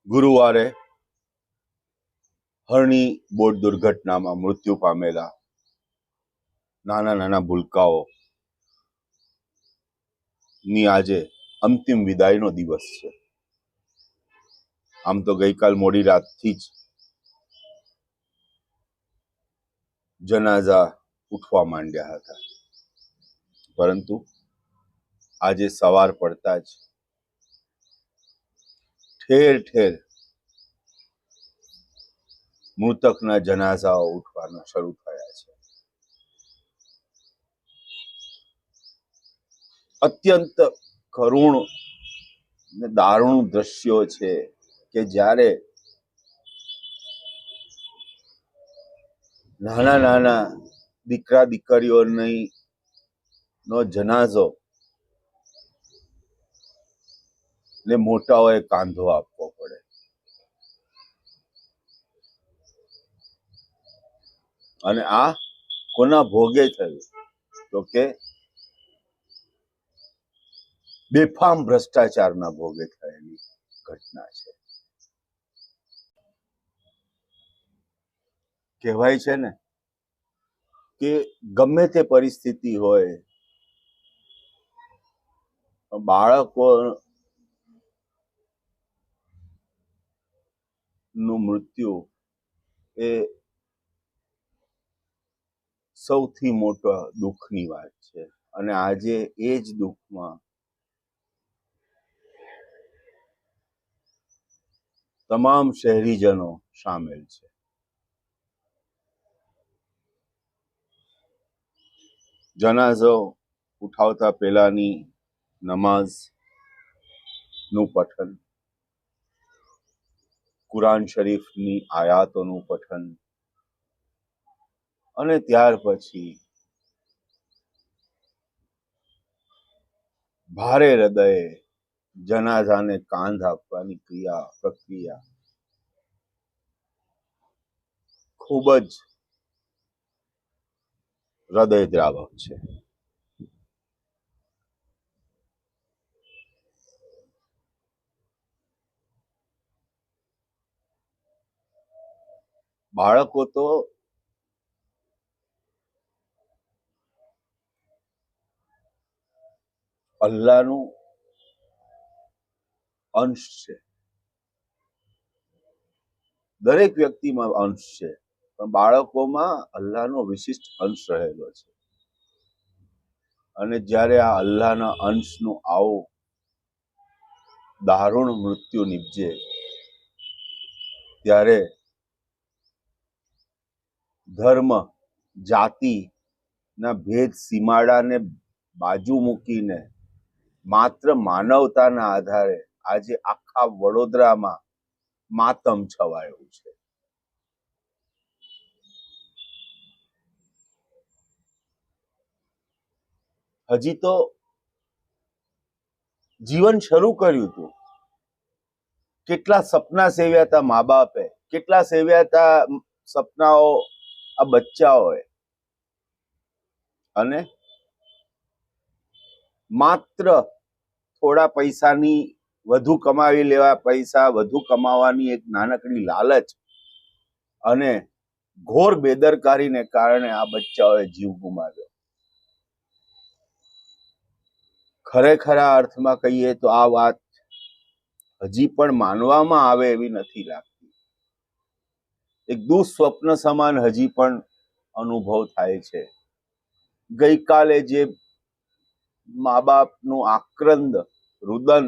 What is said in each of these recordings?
ગુરુવારે હરણી બોટ દુર્ઘટનામાં મૃત્યુ પામેલા નાના નાના ભૂલકાઓ ની આજે અંતિમ વિદાયનો દિવસ છે. આમ તો ગઈકાલ મોડી રાતથી જ જનાઝા ઉઠવા માંડ્યા હતા, પરંતુ આજે સવાર પડતા જ ઠેર ઠેર મૃતકના જનાઝાઓ ઉઠવાના શરૂ થયા છે. અત્યંત કરુણ ને દારૂણ દ્રશ્યો છે કે જ્યારે નાના નાના દીકરા દીકરીઓની નો જનાઝો ને મોટાઓએ કાંધો આપવો પડે. અને આ કોના ભોગે થયું? તો કે બેફામ ભ્રષ્ટાચારના ભોગે થયેલી ઘટના છે. કહેવાય છે ને કે ગમે તે પરિસ્થિતિ હોય, બાળકો નું મૃત્યુ એ સૌથી મોટા દુઃખની વાત છે. અને આજે એ જ દુઃખમાં તમામ શહેરીજનો સામેલ છે. જનાઝો ઉઠાવતા પહેલાની નમાઝ નું પઠન, કુરાન શરીફની આયાતોનું પઠન અને ત્યાર પછી ભારે હૃદયે જનાઝાને કાંધ આપવાની પ્રક્રિયા ખૂબ જ હૃદયદ્રાવક છે. બાળકો તો અલ્લાહનું અંશ છે. દરેક વ્યક્તિમાં અંશ છે, પણ બાળકોમાં અલ્લાહનો વિશિષ્ટ અંશ રહેલો છે. અને જ્યારે આ અલ્લાહના અંશનું આવું દારૂણ મૃત્યુ નીપજે, ત્યારે ધર્મ જાતિ ના ભેદ સીમાડાને બાજુ મૂકીને માત્ર માનવતાના આધારે આજે આખા વડોદરામાં માતમ છવાયું છે. હજી તો જીવન શરૂ કર્યું હતું, કેટલા સપના સેવ્યા હતા મા બાપે, કેટલા સેવ્યા હતા સપનાઓ આ બચ્ચાઓએ, અને માત્ર થોડા પૈસાની વધુ કમાવી લેવા, પૈસા વધુ કમાવાની એક નાનકડી લાલચ અને ઘોર બેદરકારીને કારણે આ બચ્ચાઓએ જીવ ગુમાવ્યો. ખરેખર અર્થમાં કહીએ તો આ વાત હજી પણ માનવામાં આવે એવી નથી લાગતી. એક દુઃસ્વપ્ન સમાન હજી પણ અનુભવ થાય છે. ગઈકાલે જે મા બાપનું આક્રંદ રુદન,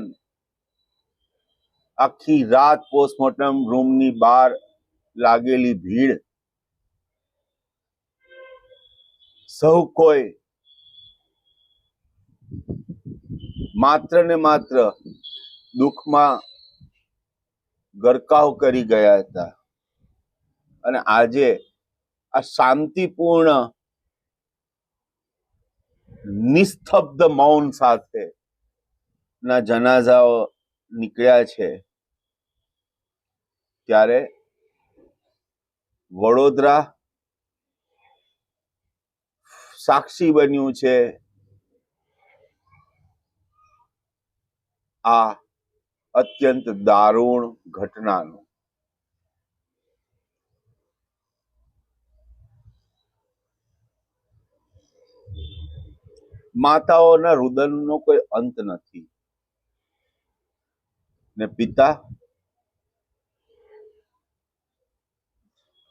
આખી રાત પોસ્ટમોર્ટમ રૂમની બહાર લાગેલી ભીડ, સૌ કોઈ માત્ર ને માત્ર દુઃખમાં ગરકાવ કરી ગયા હતા. અને આજે આ શાંતિપૂર્ણ નિસ્તબ્ધ મૌન સાથે ના જનાઝાઓ નીકળ્યા છે, ત્યારે વડોદરા સાક્ષી બન્યું છે આ અત્યંત દારૂણ ઘટનાનું માતાઓના રુદનનો કોઈ અંત નથી ને પિતા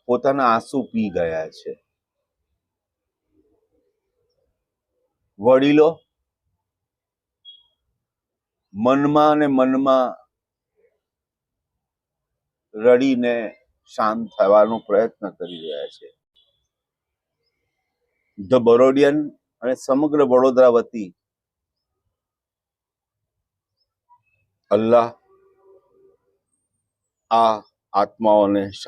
પોતાના આંસુ પી ગયા છે. વડીલો મનમાં ને મનમાં રડીને શાંત થવાનો પ્રયત્ન કરી રહ્યા છે. ધ બરોડિયન અને સમગ્ર વડોદરા વતી અલ્લાહ આ આત્માઓને શાંત